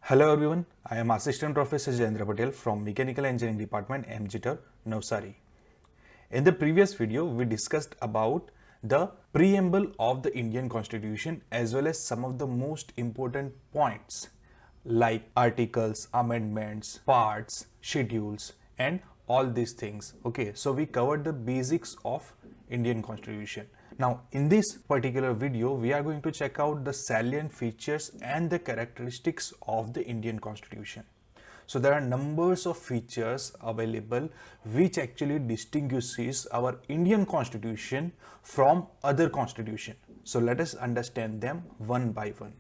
Hello everyone, I am Assistant Professor Jayendra Patel from Mechanical Engineering Department, MGTR, Navsari. In the previous video, we discussed about the preamble of the Indian Constitution as well as some of the most important points like articles, amendments, parts, schedules and all these things. Okay, so we covered the basics of Indian Constitution. Now in this particular video, we are going to check out the salient features and the characteristics of the Indian Constitution. So there are numbers of features available which actually distinguishes our Indian Constitution from other constitution. So let us understand them one by one.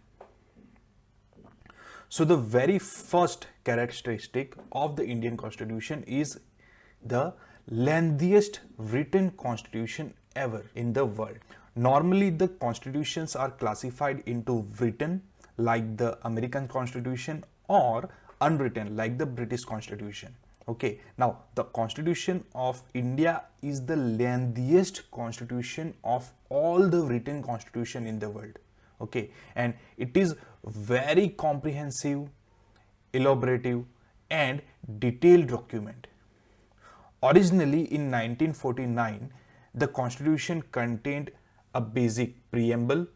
So the very first characteristic of the Indian Constitution is the lengthiest written constitution ever in the world. Normally the constitutions are classified into written like the American Constitution or unwritten like the British Constitution. Okay, now the Constitution of India is the lengthiest constitution of all the written constitution in the world. Okay, and it is very comprehensive, elaborative and detailed document. Originally in 1949, the constitution contained a basic preamble,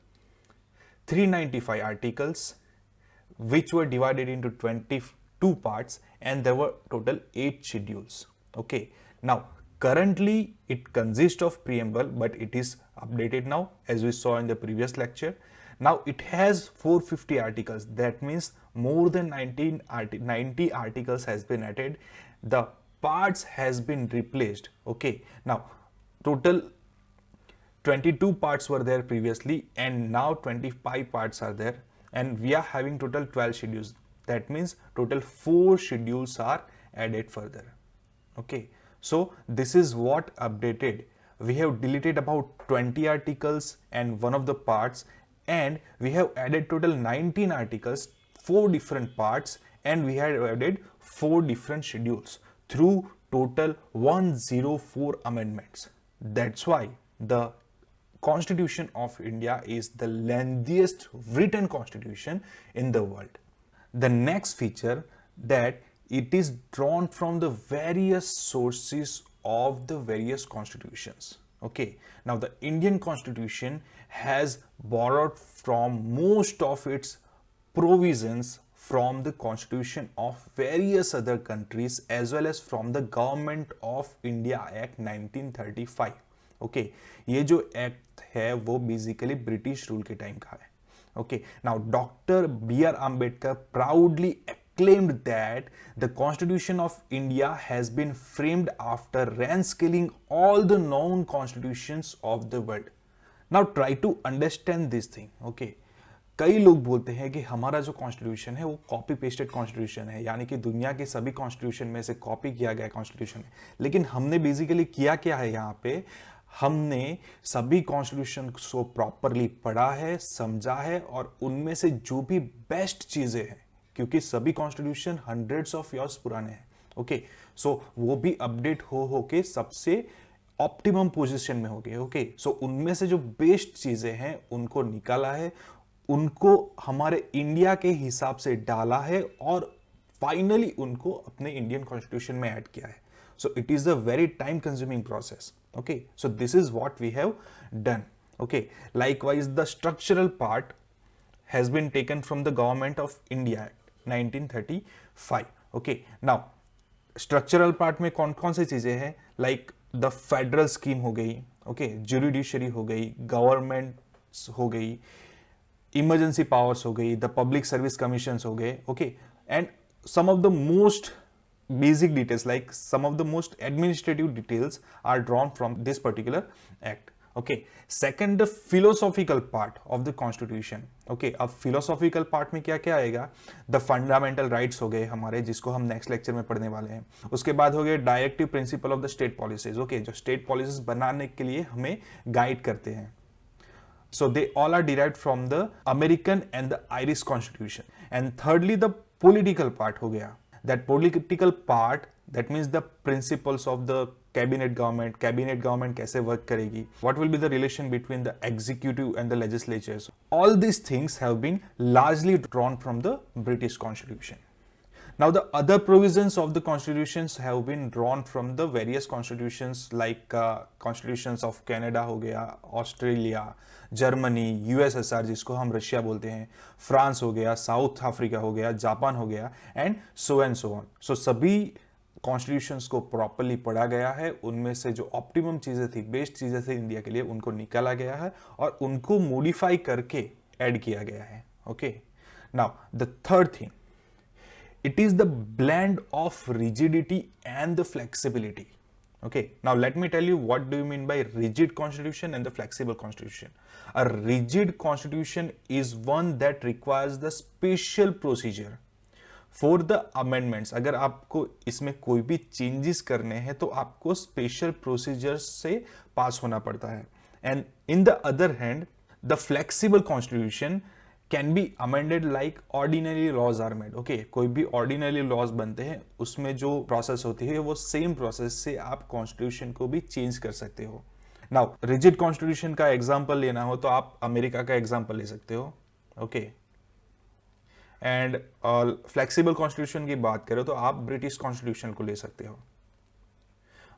395 articles which were divided into 22 parts and there were total 8 schedules. Okay, now currently it consists of preamble but it is updated now as we saw in the previous lecture. Now it has 450 articles, that means more than 90 articles has been added. The parts has been replaced. Okay, now total 22 parts were there previously and now 25 parts are there and we are having total 12 schedules. That means total 4 schedules are added further. Okay, so this is what updated. We have deleted about 20 articles and one of the parts and we have added total 19 articles, 4 different parts and we have added 4 different schedules through total 104 amendments. That's why the Constitution of India is the lengthiest written constitution in the world. The next feature that it is drawn from the various sources of the various constitutions. Okay, now the Indian Constitution has borrowed from most of its provisions from the constitution of various other countries as well as from the Government of India Act 1935. Okay, ये जो act है वो basically British rule के time का है. Okay, now Dr. B.R. Ambedkar proudly claimed that the Constitution of India has been framed after ranscaling all the known constitutions of the world. Now try to understand this thing. Okay, कई लोग बोलते हैं कि हमारा जो constitution है वो copy pasted constitution है, यानी कि दुनिया के सभी कॉन्स्टिट्यूशन में से कॉपी किया गया कॉन्स्टिट्यूशन है. लेकिन हमने बेसिकली किया क्या है, यहाँ पे हमने सभी कॉन्स्टिट्यूशन को प्रॉपरली पढ़ा है, समझा है और उनमें से जो भी बेस्ट चीजें हैं, क्योंकि सभी कॉन्स्टिट्यूशन हंड्रेड्स ऑफ ईयर्स पुराने हैं. ओके, सो वो भी अपडेट हो के सबसे ऑप्टिमम पोजीशन में हो गए. ओके, सो उनमें से जो बेस्ट चीजें हैं उनको निकाला है, उनको हमारे इंडिया के हिसाब से डाला है और फाइनली उनको अपने इंडियन कॉन्स्टिट्यूशन में ऐड किया है. So it is a very time consuming process. Okay, so this is what we have done. Okay, likewise the structural part has been taken from the Government of India Act 1935. Okay, now structural part में कौन कौन सी चीजें हैं, like the federal scheme हो गई, okay, jurisdiction हो गई, government हो गई, emergency powers हो गई, the public service commissions हो गए. Okay, and some of the most basic details, like some of the most administrative details are drawn from this particular act. Okay, second, the philosophical part of the constitution. Okay, अब philosophical part में क्या क्या आएगा, the fundamental rights हो गए हमारे, जिसको हम next lecture में पढ़ने वाले हैं. उसके बाद हो गए directive principle of the state policies. Okay, जो state policies बनाने के लिए हमें guide करते हैं. So they all are derived from the American and the Irish constitution. And thirdly, the political part हो गया. That political part, that means the principles of the cabinet government कैसे work करेगी, what will be the relation between the executive and the legislatures, all these things have been largely drawn from the British constitution. Now, the other provisions of the constitutions have been drawn from the various constitutions like constitutions of Canada हो गया, Australia, Germany, USSR जिसको हम Russia बोलते हैं, France हो गया, south Africa हो गया, जापान हो गया, एंड सो ऑन. सो सभी कॉन्स्टिट्यूशंस को प्रॉपरली पढ़ा गया है, उनमें से जो ऑप्टिमम चीजें थी, बेस्ट चीजें थी इंडिया के लिए, उनको निकाला गया है और उनको मॉडिफाई करके ऐड किया गया है. Okay, now the third thing, it is the blend of rigidity and the flexibility. Okay, now let me tell you what do you mean by rigid constitution and the flexible constitution. A rigid constitution is one that requires the special procedure for the amendments. अगर आपको इसमें कोई भी changes करने हैं तो आपको special procedure से पास होना पड़ता है. And in the other hand the flexible constitution can be amended like ordinary laws are made. Okay, कोई भी ऑर्डिनरी लॉज बनते हैं उसमें जो प्रोसेस होती है वो सेम प्रोसेस से आप कॉन्स्टिट्यूशन को भी चेंज कर सकते हो. नाउ रिजिड कॉन्स्टिट्यूशन का एग्जांपल लेना हो तो आप अमेरिका का एग्जांपल ले सकते हो. ओके, एंड फ्लेक्सिबल कॉन्स्टिट्यूशन की बात करें तो आप ब्रिटिश कॉन्स्टिट्यूशन को ले सकते हो.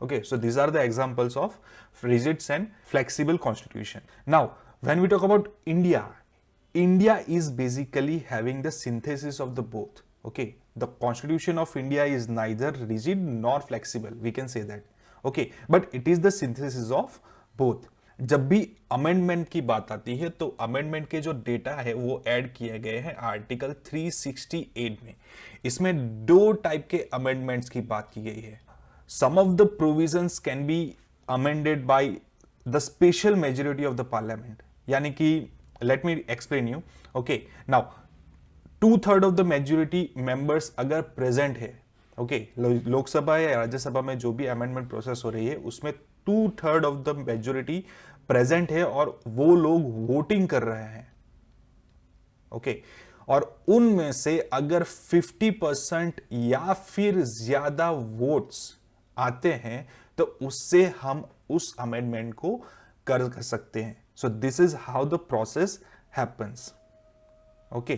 Okay, so these are the examples of rigid and flexible constitution. Now when we talk about India is basically having the synthesis of the both. Okay, the constitution of India is neither rigid nor flexible, we can say that. Okay, but it is the synthesis of both. जब भी amendment की बात आती है तो amendment के जो data है वो ऐड किए गए हैं आर्टिकल 368 में. इसमें दो टाइप के अमेंडमेंट्स की बात की गई है. Some of the provisions can be amended by the special majority of the parliament, यानी कि let me explain you. Okay, now 2/3 of the majority members अगर present है, okay, लोकसभा या राज्यसभा में जो भी अमेंडमेंट प्रोसेस हो रही है उसमें 2/3 of the majority present है और वो लोग वोटिंग कर रहे हैं. ओके, और उनमें से अगर 50% या फिर ज्यादा वोट्स आते हैं तो उससे हम उस अमेंडमेंट को कर सकते हैं. So this is how the process happens. Okay,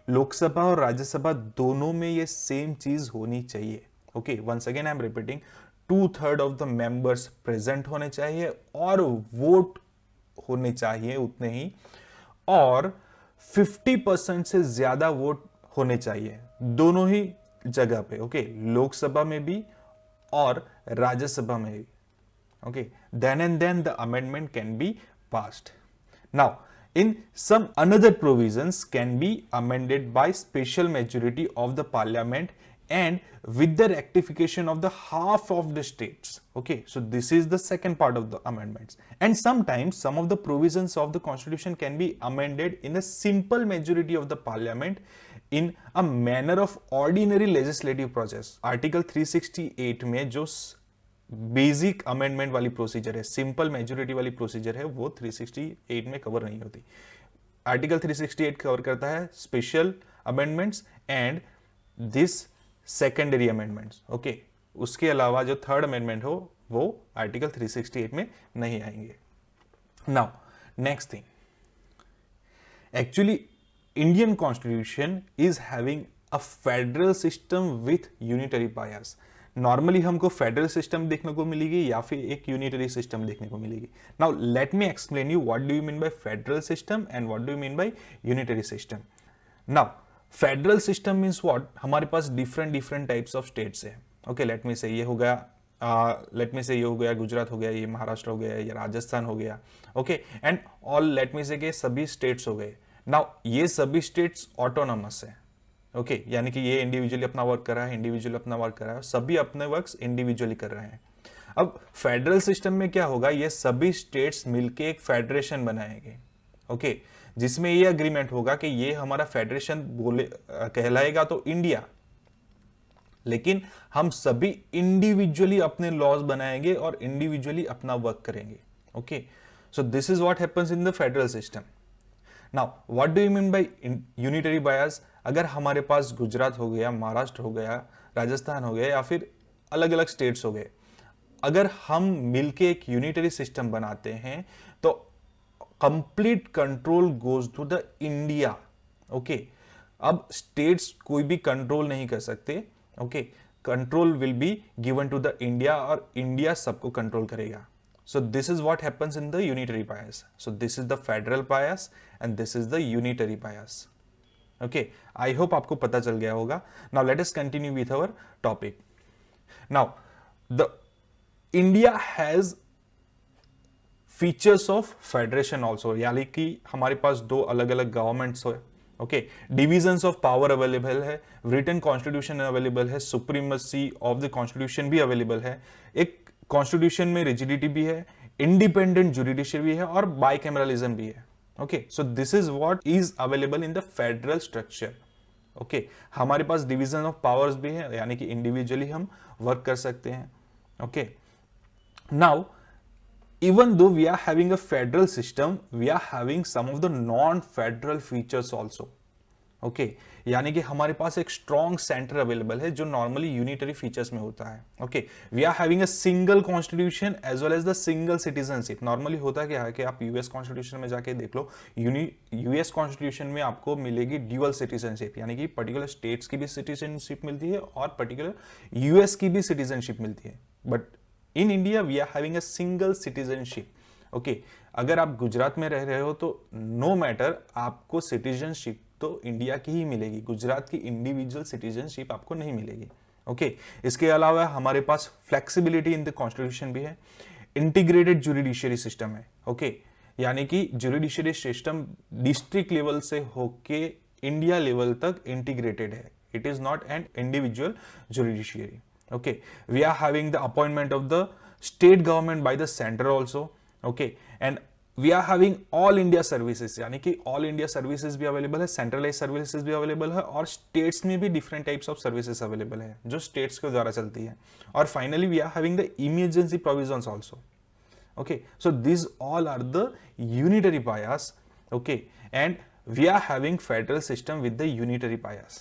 Lok Sabha और राज्यसभा दोनों में ये सेम चीज होनी चाहिए. Okay, once again I am repeating, 2/3 of the members present होने चाहिए और वोट होने चाहिए उतने ही, और 50% से ज्यादा वोट होने चाहिए दोनों ही जगह पे. ओके, लोकसभा में भी और राज्यसभा में भी. Okay, then and then the amendment can be passed. Now, in some another provisions can be amended by special majority of the parliament and with the rectification of the half of the states. Okay, so this is the second part of the amendments. And sometimes some of the provisions of the constitution can be amended in a simple majority of the parliament in a manner of ordinary legislative process. Article 368 में जो basic amendment वाली procedure है, simple majority वाली procedure है, वो 368 में cover नहीं होती. आर्टिकल 368 कवर करता है special amendments and this secondary amendments. Okay, उसके अलावा जो थर्ड अमेंडमेंट हो वो आर्टिकल 368 में नहीं आएंगे. Now next thing, actually Indian constitution is having a federal system with unitary bias. Normally हमको फेडरल सिस्टम देखने को मिलेगी या फिर एक यूनिटरी सिस्टम देखने को मिलेगी. Now let me explain you what do you mean bye federal system and what do you mean bye unitary system. Now federal system means what, हमारे पास डिफरेंट टाइप्स ऑफ स्टेट्स है. Okay, let me से ये हो गया गुजरात हो गया, ये महाराष्ट्र हो गया, ये राजस्थान हो गया. Okay, and all let me से के सभी स्टेट्स हो गए. नाउ ये सभी स्टेट्स ऑटोनॉमस है. ओके, यानी कि ये इंडिविजुअली अपना वर्क कर रहा है, इंडिविजुअली अपना वर्क कर रहा है, सभी अपने वर्क्स इंडिविजुअली कर रहे हैं. अब फेडरल सिस्टम में क्या होगा, ये सभी स्टेट्स मिलके एक फेडरेशन बनाएंगे. ओके, जिसमें ये अग्रीमेंट होगा कि ये हमारा फेडरेशन बोले कहलाएगा तो इंडिया, लेकिन हम सभी इंडिविजुअली अपने लॉज बनाएंगे और इंडिविजुअली अपना वर्क करेंगे. Okay, so this is what happens in the federal system. Now what do you mean bye unitary बायस. अगर हमारे पास गुजरात हो गया, महाराष्ट्र हो गया, राजस्थान हो गया या फिर अलग अलग स्टेट्स हो गए, अगर हम मिलके एक यूनिटरी सिस्टम बनाते हैं तो complete control goes to the India. Okay, अब स्टेट्स कोई भी कंट्रोल नहीं कर सकते। Okay, control will be given to the India और इंडिया सबको कंट्रोल करेगा। So this is what happens in the unitary bias. So this is the federal bias and this is the unitary bias. Okay, I hope आपको पता चल गया होगा। Now let us continue with our topic. Now the India has features of federation also, यानी कि हमारे पास दो अलग अलग गवर्नमेंट्स है। Okay, divisions of power available है, रिटन कॉन्स्टिट्यूशन अवेलेबल है, सुप्रीमेसी ऑफ द कॉन्स्टिट्यूशन भी अवेलेबल है, एक कॉन्स्टिट्यूशन में रिजिडिटी भी है, इंडिपेंडेंट जुडिशियरी भी है और बाइकैमरलिज्म भी है। Okay, so this is what is available in the federal structure. Okay, हमारे पास डिवीजन ऑफ पावर्स भी है, यानी कि इंडिविजुअली हम वर्क कर सकते हैं। Okay, now even though we are having a federal system, we are having some of the non-federal features also. Okay, यानी कि हमारे पास एक स्ट्रॉन्ग सेंटर अवेलेबल है जो नॉर्मली यूनिटरी फीचर्स में होता है। Okay, we are having a single constitution as well as the single citizenship. Normally होता क्या है कि आप यूएस कॉन्स्टिट्यूशन में जाके देख लो, यूएस कॉन्स्टिट्यूशन में आपको मिलेगी ड्यूअल सिटीजनशिप, यानी कि पर्टिकुलर स्टेट्स की भी सिटीजनशिप मिलती है और पर्टिकुलर यूएस की भी सिटीजनशिप मिलती है। But in India we are having a single citizenship. Okay, अगर आप गुजरात में रह रहे हो तो नो मैटर, आपको सिटीजनशिप तो इंडिया की ही मिलेगी, गुजरात की इंडिविजुअल सिटीजनशिप आपको नहीं मिलेगी। ओके, इसके अलावा हमारे पास फ्लेक्सिबिलिटी इन द कॉन्स्टिट्यूशन भी है, इंटीग्रेटेड जुडिशियरी सिस्टम है। ओके, यानी कि जुडिशियरी सिस्टम डिस्ट्रिक्ट लेवल से होके इंडिया लेवल तक इंटीग्रेटेड है, it is not an individual judiciary. Okay, we are having the appointment of the state government by the center also. Okay, and we are having all India services, यानी कि all India services भी available है, centralized services भी available है और states में भी different types of services available है जो states के द्वारा चलती है। और finally we are having the emergency provisions also. Okay, so these all are the unitary bias. Okay, and we are having federal system with the unitary bias.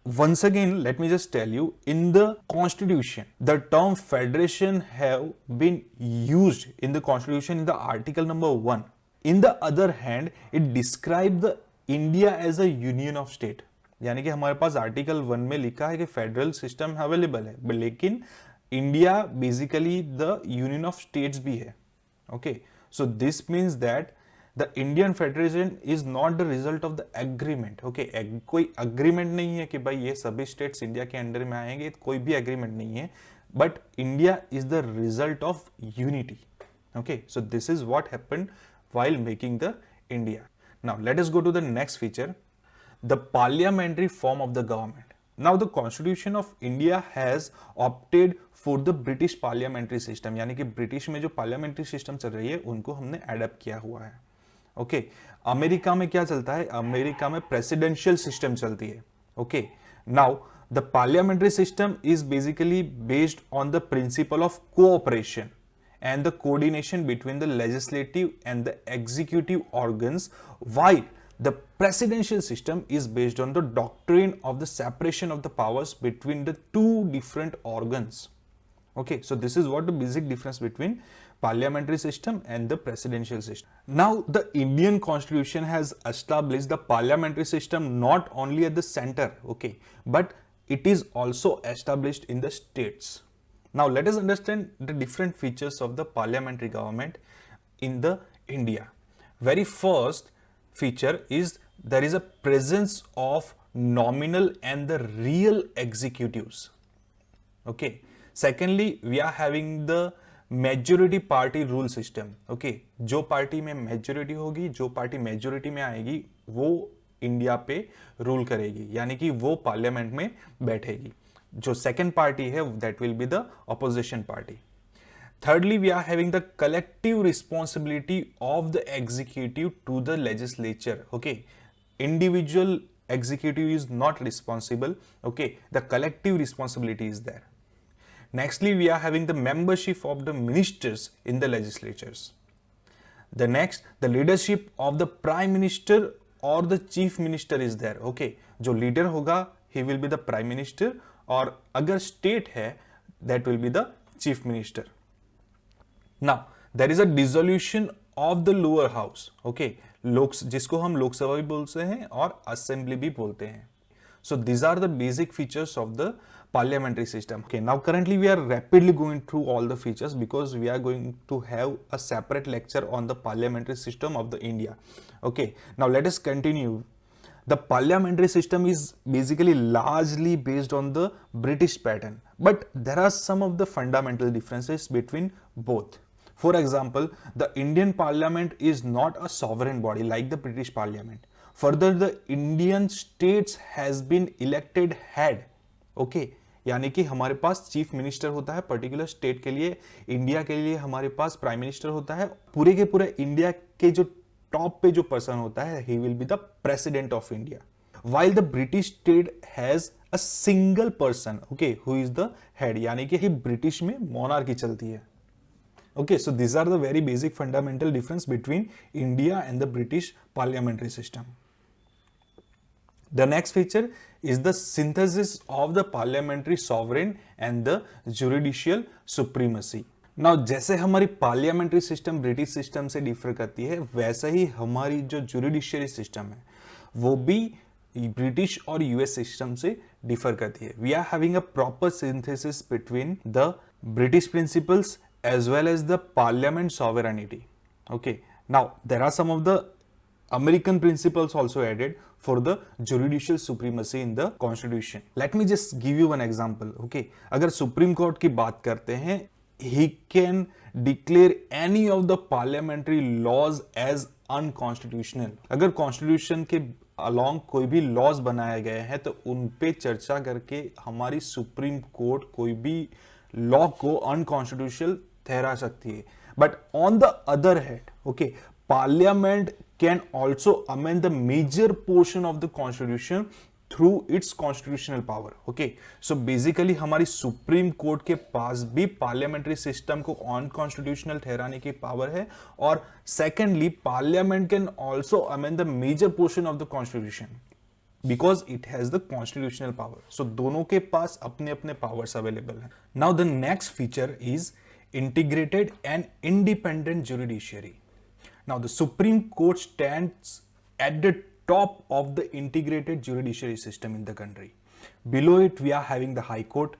Once again, let me just tell you, in the constitution, the term federation have been used in the constitution in the article number 1. In the other hand, it describes the India as a union of state. यानी कि हमारे पास article 1 में लिखा है कि federal system available है, लेकिन India basically the union of states भी है। Okay, so this means that The Indian Federation is not the result of the agreement. Okay, कोई agreement नहीं है कि भाई ये सभी states इंडिया के अंडर में आएंगे, कोई भी agreement नहीं है, but India is the result of unity. Okay, so this is what happened while making the India. Now let us go to the next feature, the parliamentary form of the government. Now the Constitution of India has opted for the British parliamentary system, यानी कि British में जो parliamentary system चल रही है उनको हमने adopt किया हुआ है। ओके, अमेरिका में क्या चलता है, अमेरिका में प्रेसिडेंशियल सिस्टम चलती है। Okay, now the parliamentary system is basically based on the principle of cooperation and the coordination between the legislative and the executive organs, while the presidential system is based on the doctrine of the separation of the powers between the two different organs. Okay, so this is what the basic difference between parliamentary system and the presidential system. Now the Indian constitution has established the parliamentary system not only at the center, okay, but it is also established in the states. Now let us understand the different features of the parliamentary government in the India. Very first feature is there is a presence of nominal and the real executives. Okay. Secondly, we are having the majority party rule system. Okay, जो party में majority होगी, जो party majority में आएगी वो India पे rule करेगी, यानी कि वो पार्लियामेंट में बैठेगी। जो सेकंड पार्टी है that will be the opposition party. Thirdly, we are having the collective responsibility of the executive to the legislature. Okay, individual executive is not responsible. Okay, the collective responsibility is there. Nextly, we are having the membership of the ministers in the legislatures. The next, the leadership of the prime minister or the chief minister is there. Okay, जो leader होगा he will be the prime minister, और अगर state है that will be the chief minister. Now there is a dissolution of the lower house, okay, Lok जिसको हम लोकसभा भी बोलते हैं और असेंबली भी बोलते हैं. So these are the basic features of the parliamentary system. Okay, now currently we are rapidly going through all the features because we are going to have a separate lecture on the parliamentary system of the India. Okay, now let us continue. The parliamentary system is basically largely based on the British pattern, but there are some of the fundamental differences between both. For example, the Indian parliament is not a sovereign body like the British parliament. Further, the Indian states has been elected head. Okay, यानी कि हमारे पास chief minister होता है particular state के लिए. India के लिए हमारे पास प्राइम मिनिस्टर होता है. पूरे के पूरे इंडिया के जो टॉप पे जो पर्सन होता है, he will be the president of India. while the British state has a single person, okay, who is the head, यानी कि ब्रिटिश में मोनार्की चलती है. Okay, so these are the very basic fundamental difference between India and the British parliamentary system. The next feature is the synthesis of the parliamentary sovereign and the judicial supremacy. Now, जैसे हमारी parliamentary system British system से differ करती है, वैसे ही हमारी जो judiciary system है वो भी ब्रिटिश और यूएस सिस्टम से डिफर करती है. We are having a proper synthesis between the British principles as well as the parliament sovereignty. Okay, now there are some of the American principles also added for the judicial supremacy in the constitution. Let me just give you one example. Okay, अगर supreme court की बात करते हैं, he can declare any of the parliamentary laws as unconstitutional. अगर constitution के along कोई भी laws बनाए गए हैं तो उन पे चर्चा करके हमारी सुप्रीम कोर्ट कोई भी लॉ को अनकॉन्स्टिट्यूशनल ठहरा सकती है. But on the other hand, okay, parliament can also amend the major portion of the constitution through its constitutional power. Okay, so basically हमारी सुप्रीम कोर्ट के पास भी पार्लियामेंट्री सिस्टम को अनकॉन्स्टिट्यूशनल ठहराने की पावर है. और secondly, parliament can also amend the major portion of the constitution because it has the constitutional power. So दोनों के पास अपने अपने powers available हैं. Now the next feature is integrated and independent judiciary. Now the Supreme Court stands at the top of the integrated judiciary system in the country. Below it we are having the High Court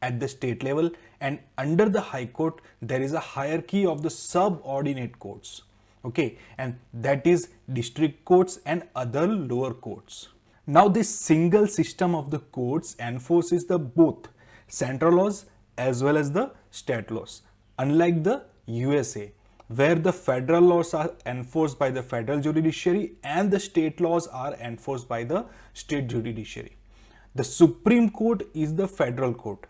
at the state level, and under the High Court there is a hierarchy of the subordinate courts. Okay, and that is district courts and other lower courts. Now this single system of the courts enforces the both central laws as well as the state laws, unlike the USA where the federal laws are enforced by the federal judiciary and the state laws are enforced by the state judiciary. The Supreme Court is the federal court,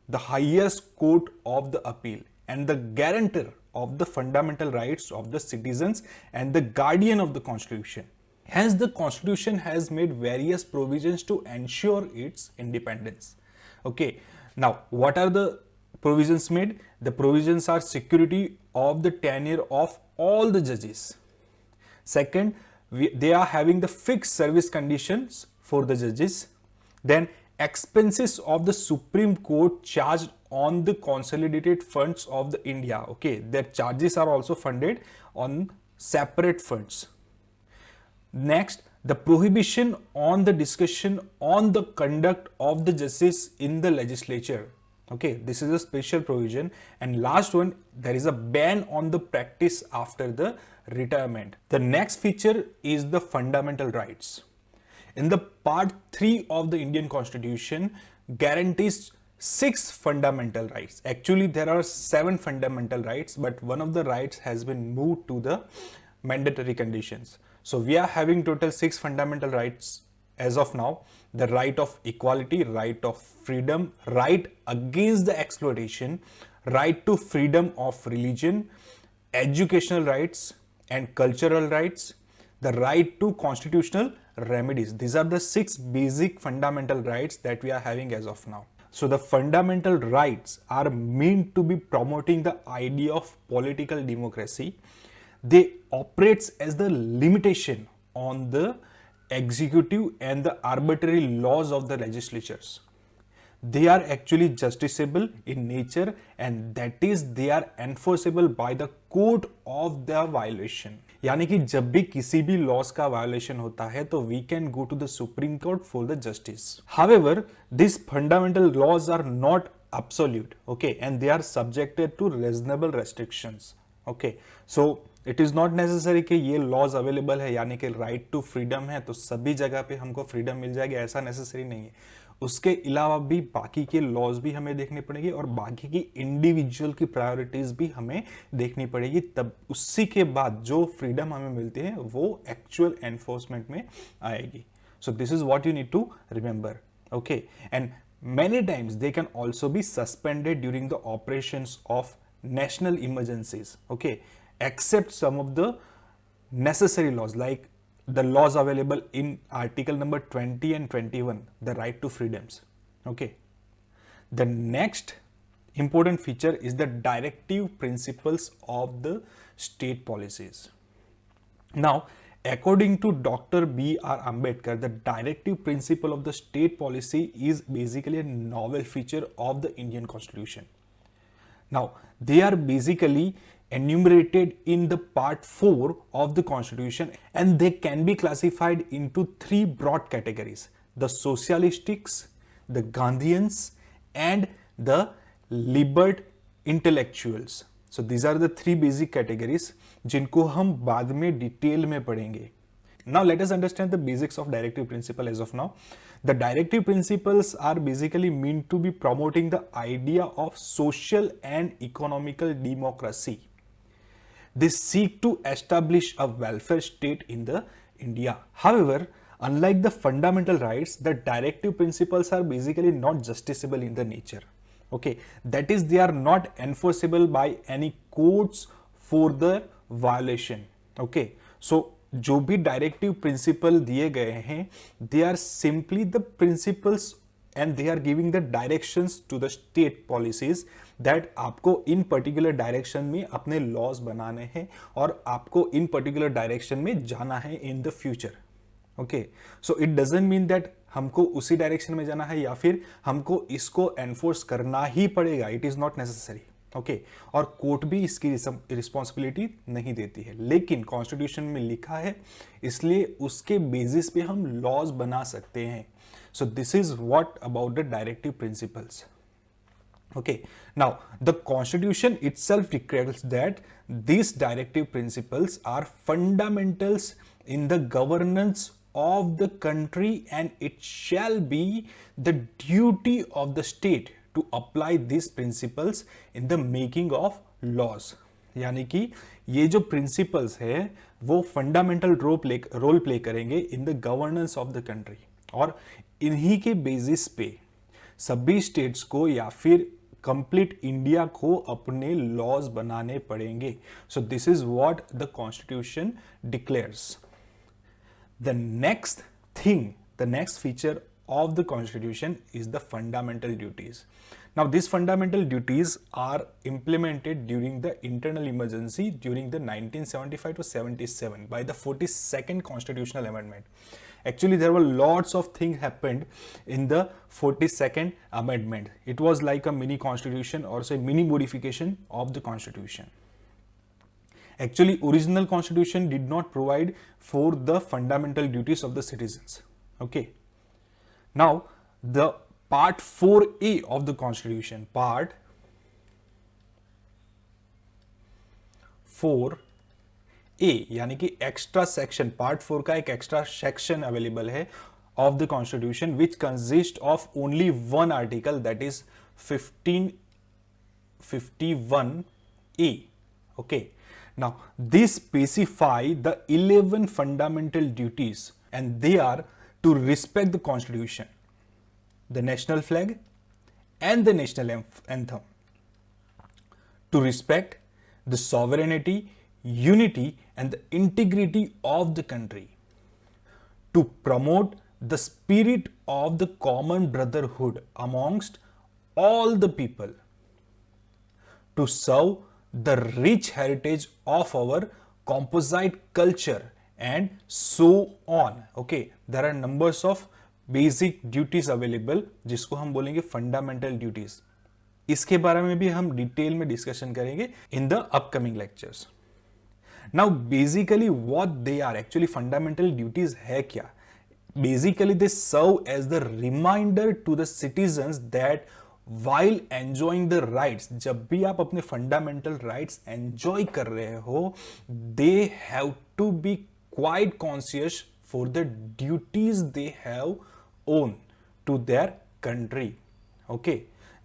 the highest court of the appeal and the guarantor of the fundamental rights of the citizens and the guardian of the constitution. Hence, the constitution has made various provisions to ensure its independence. Okay, now what are the provisions made? The provisions are security of the tenure of all the judges. Second, they are having the fixed service conditions for the judges. Then expenses of the Supreme Court charged on the consolidated funds of the India. Okay, their charges are also funded on separate funds. Next, the prohibition on the discussion on the conduct of the justice in the legislature. Okay, this is a special provision. And last one, there is a ban on the practice after the retirement. The next feature is the fundamental rights. In the part 3 of the Indian Constitution guarantees 6 fundamental rights. Actually, there are 7 fundamental rights, but one of the rights has been moved to the mandatory conditions. So we are having total 6 fundamental rights as of now. The right of equality, right of freedom, right against the exploitation, right to freedom of religion, educational rights and cultural rights, the right to constitutional remedies. These are the 6 basic fundamental rights that we are having as of now. So the fundamental rights are meant to be promoting the idea of political democracy. They operates as the limitation on the executive and the arbitrary laws of the legislatures. they are actually justiciable in nature, and that is they are enforceable by the court of the violation. यानी कि जब भी किसी भी loss का violation होता है तो we can go to the Supreme Court for the justice. However this fundamental laws are not absolute, okay, and they are subjected to reasonable restrictions, okay. So it is not necessary कि ये laws available है यानी कि right to freedom है तो सभी जगह पे हमको freedom मिल जाएगी, ऐसा necessary नहीं है. उसके अलावा भी बाकी के लॉज भी हमें देखने पड़ेंगे और बाकी की इंडिविजुअल की प्रायोरिटीज भी हमें देखनी पड़ेगी, तब उसी के बाद जो फ्रीडम हमें मिलती है वो एक्चुअल एनफोर्समेंट में आएगी. So this is what you need to remember, okay. And many times they can also be suspended during the operations of national emergencies, okay, except some of the necessary laws like the laws available in article number 20 and 21, the right to freedoms, okay. The next important feature is the directive principles of the state policies. Now, according to Dr. B.R. Ambedkar, the directive principle of the state policy is basically a novel feature of the Indian Constitution. Now, they are basically enumerated in the part 4 of the Constitution, and they can be classified into 3 broad categories: the socialistics, the Gandhians, and the liberal intellectuals. So these are the 3 basic categories जिनको हम बाद में detail में पढ़ेंगे. Now let us understand the basics of directive principle as of now. The directive principles are basically meant to be promoting the idea of social and economical democracy. They seek to establish a welfare state in the India. However, unlike the fundamental rights, the directive principles are basically not justiciable in the nature. Okay, that is they are not enforceable by any courts for the violation. Okay, so जो भी directive principle दिए गए हैं they are simply the principles and they are giving the directions to the state policies that आपको in particular direction में अपने laws बनाने हैं और आपको इन पर्टिकुलर डायरेक्शन में जाना है in the future. Okay, so it doesn't mean that हमको उसी डायरेक्शन में जाना है या फिर हमको इसको एनफोर्स करना ही पड़ेगा. It is not necessary, okay. और कोर्ट भी इसकी रिस्पॉन्सिबिलिटी नहीं देती है, लेकिन कॉन्स्टिट्यूशन में लिखा है इसलिए उसके बेसिस पे हम लॉज बना सकते हैं. सो this is what about the directive principles. Okay, now the constitution itself declares that these directive principles are fundamentals in the governance of the country, and it shall be the duty of the state to apply these principles in the making of laws. यानी कि ये जो principles है वो fundamental role play करेंगे in the governance of the country, और इन्हीं के बेसिस पे सभी स्टेट्स को या फिर कंप्लीट इंडिया को अपने लॉज बनाने पड़ेंगे. सो this is what the constitution declares. The next thing, the next feature of the constitution is the fundamental duties. Now these fundamental duties are implemented during the internal emergency during the 1975 to 77 by the 42nd constitutional amendment. Actually there were lots of things happened in the 42nd amendment. It was like a mini constitution or say mini modification of the constitution. Actually original constitution did not provide for the fundamental duties of the citizens. Okay. Now the part 4A of the constitution, part 4A यानी कि extra section, part 4 का एक extra section available है of the constitution which consists of only one article, that is 1551A. Okay, now these specify the 11 fundamental duties, and they are to respect the constitution, the national flag and the national anthem, to respect the sovereignty, unity and the integrity of the country, to promote the spirit of the common brotherhood amongst all the people, to serve the rich heritage of our composite culture, and so on. Okay, there are numbers of basic duties available, जिसको हम बोलेंगे fundamental duties. इसके बारे में भी हम detail में discussion करेंगे in the upcoming lectures. Now basically what they are, actually fundamental duties है क्या? Basically they serve as the reminder to the citizens that while enjoying the rights, जब भी आप अपने फंडामेंटल राइट्स एंजॉय कर रहे हो, they have to be quite conscious for the duties they have own to their country. Okay,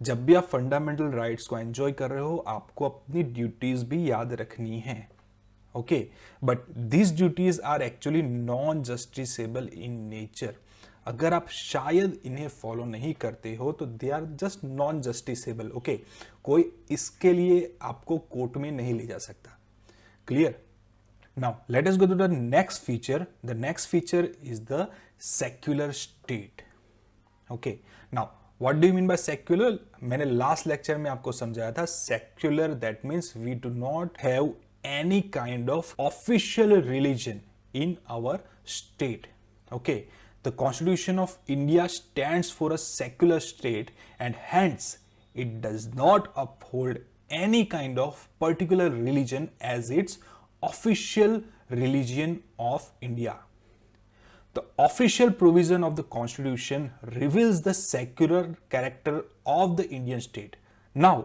जब भी आप फंडामेंटल राइट्स को एंजॉय कर रहे हो, आपको अपनी ड्यूटीज भी याद रखनी है। Okay, but these duties are actually non-justiciable in nature. अगर आप शायद इन्हें फॉलो नहीं करते हो तो they are just non justiciable. Okay, कोई इसके लिए आपको कोर्ट में नहीं ले जा सकता। Clear? Now let us go to the next feature. The next feature is the secular state. Okay, now what do you mean by secular? मैंने लास्ट लेक्चर में आपको समझाया था, secular that means we do not have any kind of official religion in our state. Okay, the Constitution of India stands for a secular state and hence it does not uphold any kind of particular religion as its official religion of India. The official provision of the Constitution reveals the secular character of the Indian state. Now,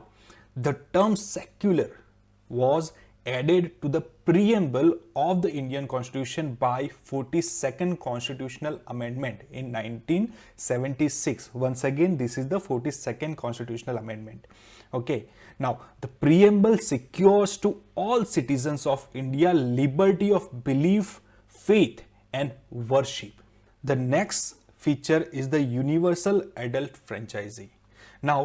the term secular was added to the preamble of the Indian Constitution by 42nd Constitutional Amendment in 1976. Once again, this is the 42nd Constitutional Amendment. Okay, now the preamble secures to all citizens of India liberty of belief, faith and worship. The next feature is the universal adult franchise. Now,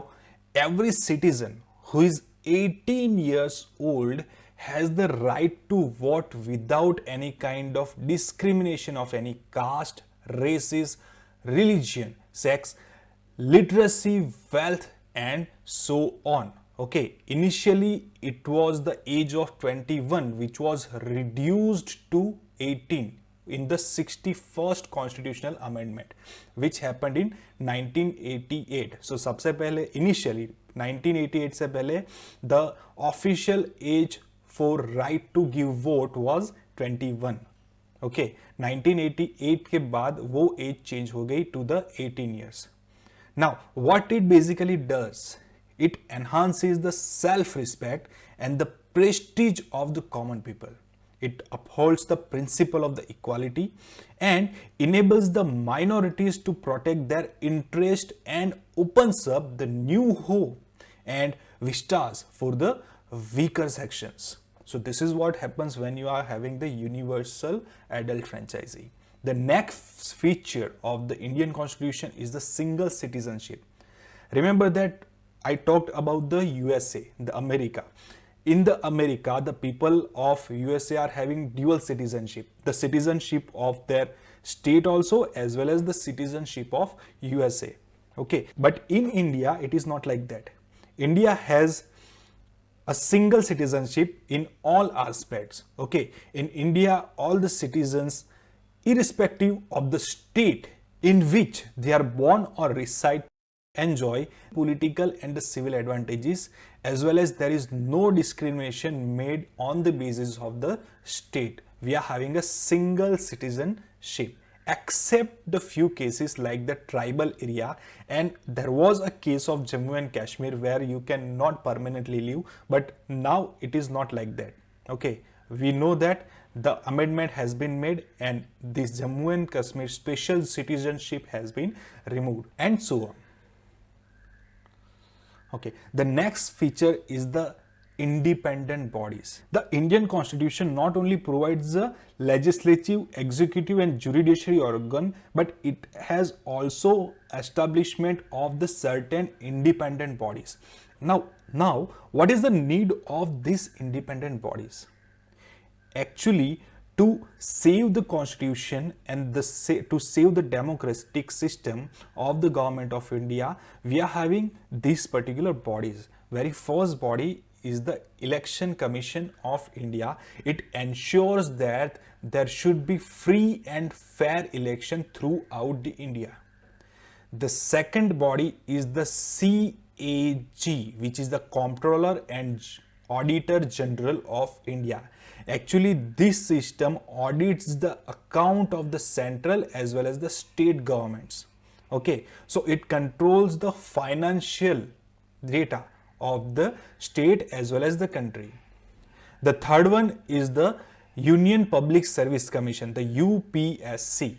every citizen who is 18 years old has the right to vote without any kind of discrimination of any caste, races, religion, sex, literacy, wealth and so on. Okay, initially it was the age of 21 which was reduced to 18 in the 61st constitutional amendment which happened in 1988. So सबसे पहले initially 1988 से पहले the official age for right to give vote was 21. Okay, 1988 के बाद वो age change हो गई to the 18 years. Now, what it basically does, it enhances the self-respect and the prestige of the common people. It upholds the principle of the equality and enables the minorities to protect their interest and opens up the new hope and vistas for the weaker sections. So this is what happens when you are having the universal adult franchise. The next feature of the Indian Constitution is the single citizenship. Remember that I talked about the USA, the America. In the America, the people of USA are having dual citizenship, the citizenship of their state also as well as the citizenship of USA. Okay, but in India, it is not like that. India has a single citizenship in all aspects. Okay, in India, all the citizens, irrespective of the state in which they are born or reside, enjoy political and civil advantages, as well as there is no discrimination made on the basis of the state. We are having a single citizenship, except the few cases like the tribal area, and there was a case of Jammu and Kashmir where you cannot permanently live, but now it is not like that. Okay, we know that the amendment has been made and this Jammu and Kashmir special citizenship has been removed and so on. Okay, the next feature is the independent bodies. The Indian Constitution not only provides a legislative, executive and judiciary organ, but it has also establishment of the certain independent bodies. Now, what is the need of these independent bodies? Actually, to save the constitution and to save the democratic system of the government of India, we are having these particular bodies. Very first body is the Election Commission of India. It ensures that there should be free and fair election throughout the India. The second body is the CAG, which is the Comptroller and Auditor General of India. Actually, this system audits the account of the central as well as the state governments. Okay, so it controls the financial data of the state as well as the country. The third one is the Union Public Service Commission, the UPSC.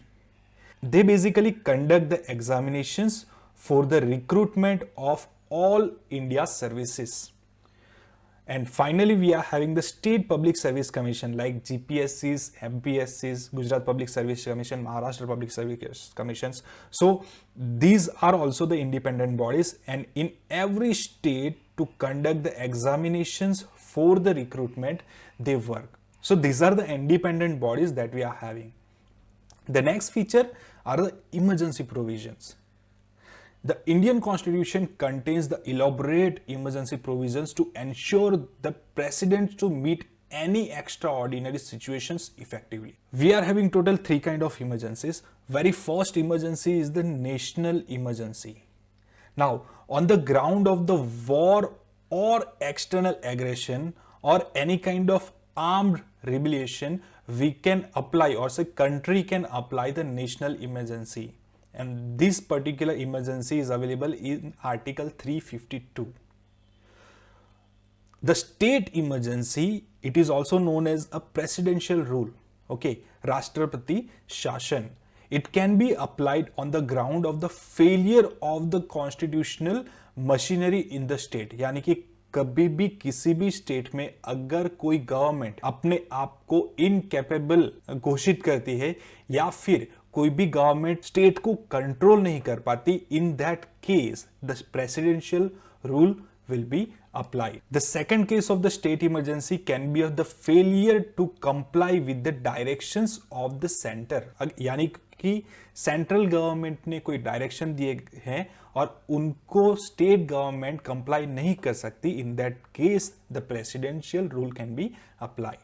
They basically conduct the examinations for the recruitment of all India services. And finally, we are having the State Public Service Commission like GPSCs, MPSCs, Gujarat Public Service Commission, Maharashtra Public Service Commissions. So these are also the independent bodies, and in every state to conduct the examinations for the recruitment, they work. So these are the independent bodies that we are having. The next feature are the emergency provisions. The Indian Constitution contains the elaborate emergency provisions to ensure the president to meet any extraordinary situations effectively. We are having total three kind of emergencies. Very first emergency is the national emergency. Now, on the ground of the war or external aggression or any kind of armed rebellion, we can apply, or say country can apply the national emergency. And this particular emergency is available in Article 352. The state emergency, it is also known as a presidential rule. Okay, Rashtrapati Shashan. It can be applied on the ground of the failure of the constitutional machinery in the state. यानी कि कभी भी किसी भी state में अगर कोई government अपने आप को इनकैपेबल घोषित करती है या फिर कोई भी गवर्नमेंट स्टेट को कंट्रोल नहीं कर पाती, in that case the presidential rule will be applied. The second case of the state emergency can be of the failure to comply with the directions of the center. यानी कि central government ने कोई direction दिए हैं और उनको state government comply नहीं कर सकती, in that case the presidential rule can be applied.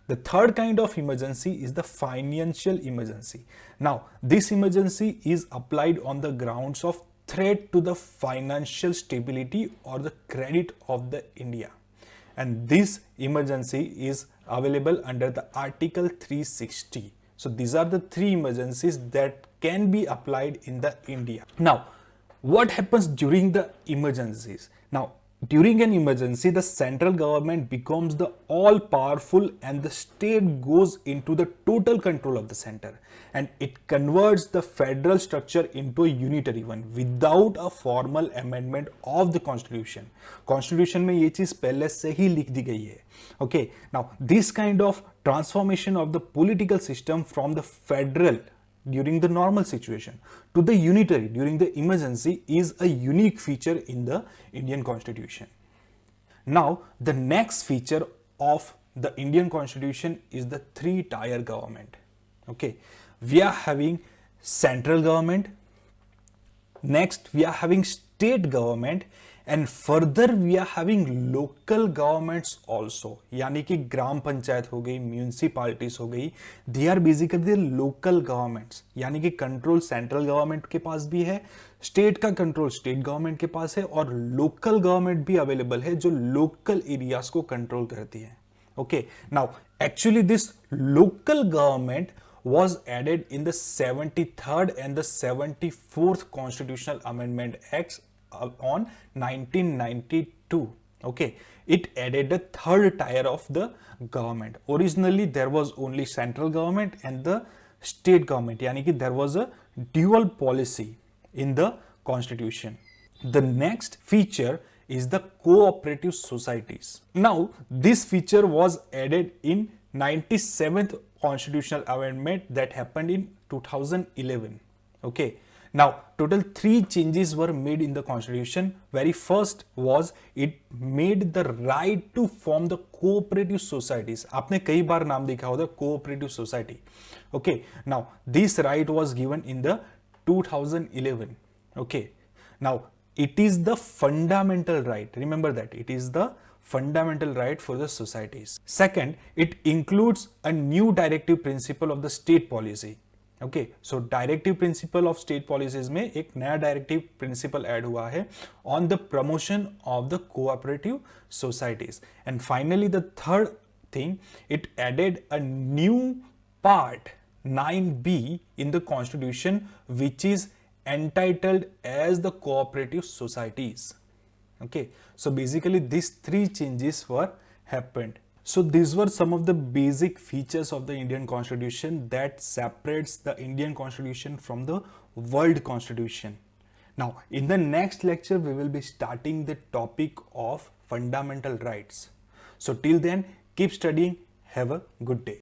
The third kind of emergency is the financial emergency. Now, this emergency is applied on the grounds of threat to the financial stability or the credit of the India. And this emergency is available under the Article 360. So these are the three emergencies that can be applied in the India. Now, what happens during the emergencies? Now, during an emergency, the central government becomes the all-powerful and the state goes into the total control of the center, and it converts the federal structure into a unitary one without a formal amendment of the constitution. Constitution में ये चीज पहले से ही लिख दी गई है. Okay, now this kind of transformation of the political system from the federal during the normal situation to the unitary during the emergency is a unique feature in the Indian Constitution. Now, the next feature of the Indian Constitution is the three-tier government. Okay, we are having central government, next we are having state government, and further we are having local governments also. यानी कि ग्राम पंचायत हो गई, municipalities हो गई, they are basically the local governments. यानी कि control central government के पास भी है, स्टेट का कंट्रोल स्टेट गवर्नमेंट के पास है, और लोकल गवर्नमेंट भी अवेलेबल है जो लोकल एरियाज को कंट्रोल करती है. Okay, now actually this local government was added in the 73rd and the 74th Constitutional Amendment Acts on 1992. Okay, it added the third tier of the government. Originally there was only central government and the state government, yani ki there was a dual policy in the constitution. The next feature is the cooperative societies. Now this feature was added in 97th Constitutional Amendment that happened in 2011. Okay, now total three changes were made in the constitution. Very first was it made the right to form the cooperative societies. आपने कई बार नाम देखा होगा cooperative society. Okay, now this right was given in the 2011. Okay, now it is the fundamental right. Remember that it is the fundamental right for the societies. Second, it includes a new directive principle of the state policy. Okay, so directive principle of state policies में एक नया directive principle add हुआ है on the promotion of the cooperative societies. And finally the third thing, it added a new part 9B in the constitution which is entitled as the cooperative societies. Okay, so basically these three changes were happened. So these were some of the basic features of the Indian constitution that separates the Indian constitution from the world constitution. Now in the next lecture we will be starting the topic of fundamental rights. So till then, keep studying. Have a good day.